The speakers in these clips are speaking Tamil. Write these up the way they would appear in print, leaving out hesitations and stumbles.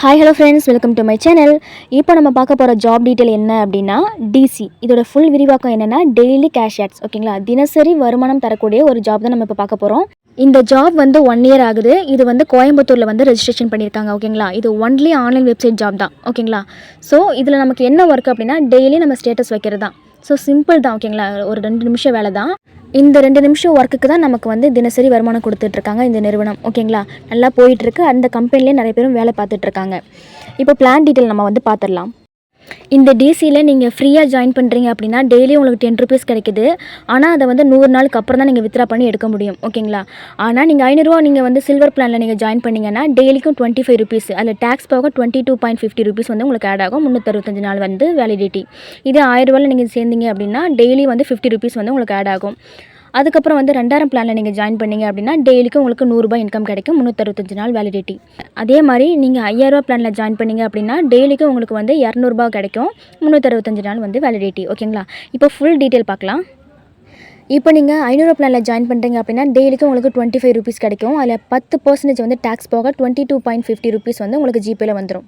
Hi hello friends, welcome to my channel. இப்போ நம்ம பார்க்க போகிற ஜாப் டீட்டெயில் என்ன அப்படின்னா டிசி. இதோட ஃபுல் விரிவாக்கம் என்னென்னா டெய்லி கேஷ் ஆட்ஸ். ஓகேங்களா, தினசரி வருமானம் தரக்கூடிய ஒரு ஜாப் தான் நம்ம இப்போ பார்க்க போகிறோம். இந்த ஜாப் வந்து 1 இயர் ஆகுது. இது வந்து கோயம்புத்தூரில் வந்து ரெஜிஸ்ட்ரேஷன் பண்ணியிருக்காங்க. ஓகேங்களா, இது ஒன்லி ஆன்லைன் வெப்சைட் ஜாப் தான். ஓகேங்களா, ஸோ இதில் நமக்கு என்ன ஒர்க் அப்படின்னா டெய்லி நம்ம ஸ்டேட்டஸ் வைக்கிறது தான். ஸோ சிம்பிள் தான். ஓகேங்களா, ஒரு 2 நிமிஷம் வேலை தான். இந்த 2 நிமிஷம் ஒர்க்குக்கு தான் நமக்கு வந்து தினசரி வருமானம் கொடுத்துட்ருக்காங்க இந்த நிறுவனம். ஓகேங்களா, நல்லா போயிட்டுருக்கு. அந்த கம்பெனிலே நிறைய பேரும் வேலை பார்த்துட்ருக்காங்க. இப்போ பிளான் டீட்டெயில் நம்ம வந்து பார்த்துடலாம். இந்த டிசியில் நீங்கள் ஃப்ரீயாக ஜாயின் பண்ணுறீங்க அப்படின்னா டெய்லி உங்களுக்கு 10 ருபீஸ் கிடைக்குது. ஆனால் அதை வந்து 100 நாளுக்கு அப்புறம் தான் நீங்கள் வித்ரா பண்ணி எடுக்க முடியும். ஓகேங்களா, ஆனால் நீங்கள் 500 ரூபா நீங்கள் வந்து சில்வர் பிளானில் நீங்கள் ஜாயின் பண்ணிங்கன்னா டெய்லிக்கும் 25 ருபீஸ், அதில் டேக்ஸ் போக 22.50 ருபீஸ் வந்து உங்களுக்கு ஆட் ஆகும். 365 நாள் வந்து வேலிடிட்டி. இதே 1000 ரூபாயில் நீங்கள் சேர்ந்தீங்க அப்படின்னா டெய்லி வந்து 50 ருபீஸ் வந்து உங்களுக்கு ஆட் ஆகும். அதுக்கப்புறம் வந்து 2000 பிளானில் நீங்கள் ஜாயின் பண்ணிங்க அப்படின்னா டெய்லிக்கும் உங்களுக்கு 100 ரூபாய் இன்கம் கிடைக்கும். 365 நாள் வேலிடிட்டி. அதே மாதிரி நீங்கள் 5000 ரூபா பிளானில் ஜாயின் பண்ணிங்க அப்படின்னா டெய்லிக்கும் உங்களுக்கு வந்து 200 ரூபாய் கிடைக்கும். 365 நாள் வந்து வேலிடிட்டி. ஓகேங்களா, இப்போ ஃபுல் டீட்டெயில் பார்க்கலாம். இப்போ நீங்கள் 500 பிளானில் ஜாயின் பண்ணுறீங்க அப்படின்னா டெய்லிக்கும் உங்களுக்கு 25 ருபீஸ் கிடைக்கும். அதில் 10% வந்து டேக்ஸ் போக 22.50 ருபீஸ் வந்து உங்களுக்கு ஜிபேயில் வந்துடும்.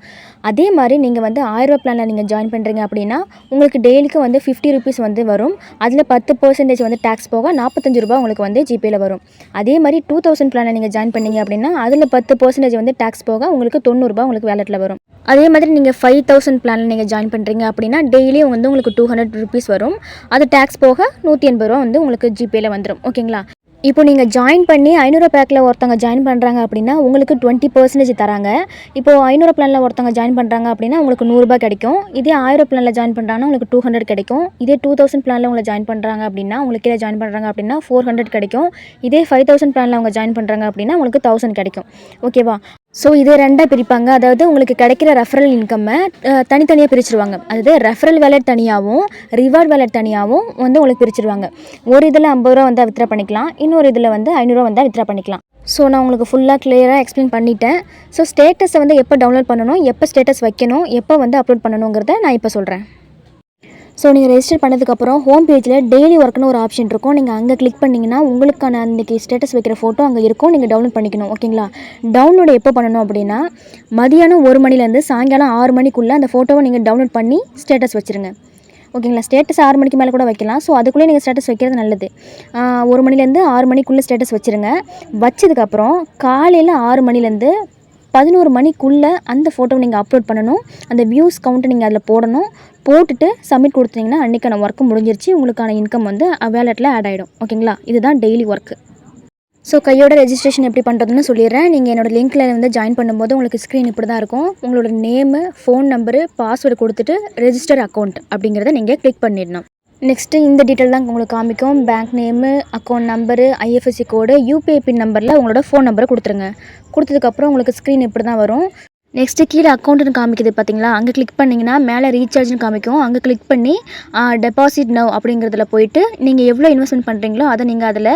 அதே மாதிரி நீங்கள் வந்து 1000 ரூபா பிளானில் நீங்கள் ஜாயின் பண்ணுறீங்க அப்படின்னா உங்களுக்கு டெய்லிக்கும் வந்து 50 ருபீஸ் வந்து வரும். அதில் 10% வந்து டேக்ஸ் போக 45 ரூபா உங்களுக்கு வந்து ஜிபேயில் வரும். அதே மாதிரி 2000 பிளானில் நீங்கள் ஜாயின் பண்ணீங்க அப்படின்னா அதில் 10% வந்து டேக்ஸ் போக உங்களுக்கு 90 ரூபா உங்களுக்கு வேலெட்டில் வரும். அதே மாதிரி நீங்கள் 5000 பிளானில் நீங்கள் ஜாயின் பண்ணுறீங்க அப்படின்னா டெய்லியும் வந்து உங்களுக்கு 200 ருபீஸ் வரும். அது டேக்ஸ் போக 180 ரூபா வந்து உங்களுக்கு ஜிபேயில் வந்துடும். ஓகேங்களா, இப்போ நீங்கள் ஜாயின் பண்ணி 500 பேக்கில் ஒருத்தவங்க ஜாயின் பண்ணுறாங்க அப்படின்னா உங்களுக்கு 20% தராங்க. இப்போது 500 பிளானில் ஒருத்தவங்க ஜாயின் பண்ணுறாங்க அப்படின்னா உங்களுக்கு 100 ரூபாய் கிடைக்கும். இதே 1000 பிளானில் ஜாயின் பண்ணுறாங்கன்னா உங்களுக்கு 200 கிடைக்கும். இதே 2000 பிளானில் உங்களை ஜாயின் பண்ணுறாங்க அப்படின்னா உங்களுக்கு கீழே ஜாயின் பண்ணுறாங்க அப்படின்னா 400 கிடைக்கும். இதே 5000 பிளானில் அவங்க ஜாயின் பண்ணுறாங்க அப்படின்னா உங்களுக்கு 1000 கிடைக்கும். ஓகேவா, ஸோ இது 2ஆக பிரிப்பாங்க. அதாவது உங்களுக்கு கிடைக்கிற ரெஃபரல் இன்கம்மை தனித்தனியாக பிரிச்சுருவாங்க. அதாவது ரெஃபரல் வேலட் தனியாகவும் ரிவார்ட் வேலட் தனியாகவும் வந்து உங்களுக்கு பிரிச்சுருவாங்க. ஒரு இதில் 50 ரூபா வந்தால் வித்ரா பண்ணிக்கலாம், இன்னொரு இதில் வந்து 500 ரூபா வந்தால் வித்ரா பண்ணிக்கலாம். ஸோ நான் உங்களுக்கு ஃபுல்லாக கிளியராக எக்ஸ்பிளைன் பண்ணிட்டேன். ஸோ ஸ்டேட்டஸை வந்து எப்போ டவுன்லோட் பண்ணணும், எப்போ ஸ்டேட்டஸ் வைக்கணும், எப்போ வந்து அப்லோட் பண்ணணுங்கிறத நான் இப்போ சொல்கிறேன். ஸோ நீங்கள் ரெஜிஸ்டர் பண்ணதுக்கப்புறம் ஹோம் பேஜில் டெய்லி ஒர்க்னு ஒரு ஆப்ஷன் இருக்கும். நீங்கள் அங்கே கிளிக் பண்ணிங்கன்னா உங்களுக்கான அன்றைக்கி ஸ்டேட்டஸ் வைக்கிற ஃபோட்டோ அங்கே இருக்கும். நீங்கள் டவுன்லோட் பண்ணிக்கணும். ஓகேங்களா, டவுன்லோடு எப்போ பண்ணணும் அப்படின்னா மதியானம் 1 மணிலேருந்து சாயங்காலம் 6 மணிக்குள்ளே அந்த ஃபோட்டோவை நீங்கள் டவுன்லோட் பண்ணி ஸ்டேட்டஸ் வச்சுருங்க. ஓகேங்களா, ஸ்டேட்டஸ் 6 மணிக்கு மேலே கூட வைக்கலாம். ஸோ அதுக்குள்ளே நீங்கள் ஸ்டேட்டஸ் வைக்கிறது நல்லது. 1 மணிலேருந்து 6 மணிக்குள்ளே ஸ்டேட்டஸ் வச்சுருங்க. வச்சதுக்கப்புறம் காலையில் 6 மணிலேருந்து 11 மணிக்குள்ளே அந்த ஃபோட்டோவை நீங்கள் அப்லோட் பண்ணணும். அந்த வியூஸ் கவுண்ட்டை நீங்கள் அதில் போடணும். போட்டுட்டு சப்மிட் கொடுத்தீங்கன்னா அன்றைக்கான ஒர்க்கு முடிஞ்சிருச்சு. உங்களுக்கான இன்கம் வந்து வேலெட்டில் ஆட் ஆகிடும். ஓகேங்களா, இதுதான் டெய்லி ஒர்க்கு. ஸோ கையோட ரெஜிஸ்ட்ரேஷன் எப்படி பண்ணுறதுன்னு சொல்லிடுறேன். நீங்கள் என்னோடய லிங்க்கில் வந்து ஜாயின் பண்ணும்போது உங்களுக்கு ஸ்க்ரீன் இப்படி தான் இருக்கும். உங்களோட நேமு, ஃபோன் நம்பரு, பாஸ்வேர்டு கொடுத்துட்டு ரெஜிஸ்டர் அக்கௌண்ட் அப்படிங்கிறத நீங்கள் கிளிக் பண்ணிடணும். நெக்ஸ்ட்டு இந்த டீட்டெயில் தான் உங்களுக்கு காமிக்கும். Bank name, account number, IFSC code, UPI PIN நம்பரில் உங்களோட ஃபோன் நம்பரை கொடுத்துருங்க. கொடுத்ததுக்கப்புறம் உங்களுக்கு ஸ்க்ரீன் இப்படி தான் வரும். நெக்ஸ்ட்டு கீழே அக்கௌண்ட்டுன்னு காமிக்குது பார்த்தீங்களா, அங்கே கிளிக் பண்ணிங்கன்னா மேலே ரீசார்ஜ்னு காமிக்கும். அங்கே கிளிக் பண்ணி டெபாசிட் நவ் அப்படிங்கிறதுல போயிட்டு நீங்கள் எவ்வளோ இன்வெஸ்ட்மெண்ட் பண்ணுறீங்களோ அதை நீங்கள் அதில்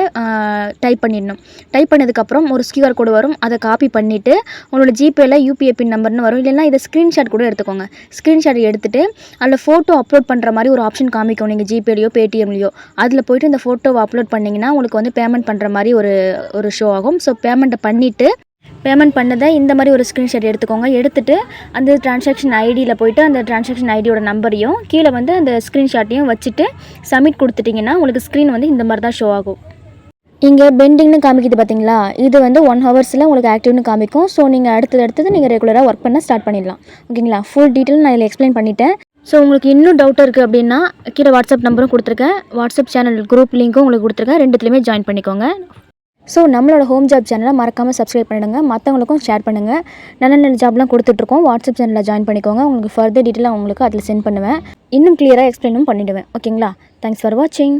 டைப் பண்ணிடணும். டைப் பண்ணதுக்கப்புறம் ஒரு QR கோடு வரும். அதை காப்பி பண்ணிவிட்டு உங்களோட ஜிபேயில் யூபிஐ பின் நம்பர்னு வரும். இல்லைன்னா இதை ஸ்க்ரீன்ஷாட் கூட எடுத்துக்கோங்க. ஸ்க்ரீன்ஷாட் எடுத்துகிட்டு அதில் ஃபோட்டோ அப்லோட் பண்ணுற மாதிரி ஒரு ஆப்ஷன் காமிக்கும். நீங்கள் ஜிபேலையோ பேடிஎம்லையோ அதில் போய்ட்டு இந்த ஃபோட்டோவை அப்லோட் பண்ணிங்கன்னா உங்களுக்கு வந்து பேமெண்ட் பண்ணுற மாதிரி ஒரு ஷோ ஆகும். ஸோ பேமெண்ட்டை பண்ணிவிட்டு பேமெண்ட் பண்ணதை இந்த மாதிரி ஒரு ஸ்க்ரீன்ஷாட் எடுத்துக்கோங்க. எடுத்துகிட்டு அந்த டிரான்சாக்ஷன் ஐடியில் போய்ட்டு அந்த டிரான்சாக்ஷன் ஐடியோட நம்பரையும் கீழே வந்து அந்த ஸ்க்ரீன்ஷாட்டையும் வச்சுட்டு சப்மிட் கொடுத்துட்டிங்கன்னா உங்களுக்கு ஸ்க்ரீன் வந்து இந்த மாதிரி தான் ஷோ ஆகும். இங்கே பெண்டிங்னு காமிக்குது பார்த்தீங்களா, இது வந்து 1 ஹவர்ஸில் உங்களுக்கு ஆக்டிவ்னு காமிக்கும். ஸோ நீங்கள் அடுத்தது நீங்கள் ரெகுலராக ஒர்க் பண்ண ஸ்டார்ட் பண்ணிடலாம். ஓகேங்களா, ஃபுல் டீட்டெயில் நான் இதில் எக்ஸ்பிளைன் பண்ணிட்டேன். ஸோ உங்களுக்கு இன்னும் டவுட் இருக்குது அப்படின்னா கீழே வாட்ஸ்அப் நம்பரும் கொடுத்துருக்கேன். வாட்ஸ்அப் சேனல் குரூப் லிங்க்கும் உங்களுக்கு கொடுத்துருக்கேன். 2த்துலையுமே ஜாயின் பண்ணிக்கோங்க. ஸோ நம்மளோட ஹோம் ஜாப் சேனலை மறக்காமல் சப்ஸ்கிரைப் பண்ணிடுங்க. மற்றவங்களுக்கும் ஷேர் பண்ணுங்கள். நல்ல நல்ல ஜாப்லாம் கொடுத்துட்ருக்கோம். வாட்ஸ்அப் சேனலில் ஜாயின் பண்ணிக்கோங்க. உங்களுக்கு ஃபர்தர் டீட்டெயிலாக உங்களுக்கு அதில் சென்ட் பண்ணுவேன். இன்னும் கிளியராக எக்ஸ்பிளைனும் பண்ணிவிடுவேன். ஓகேங்களா, தேங்க்ஸ் ஃபார் வாட்சிங்.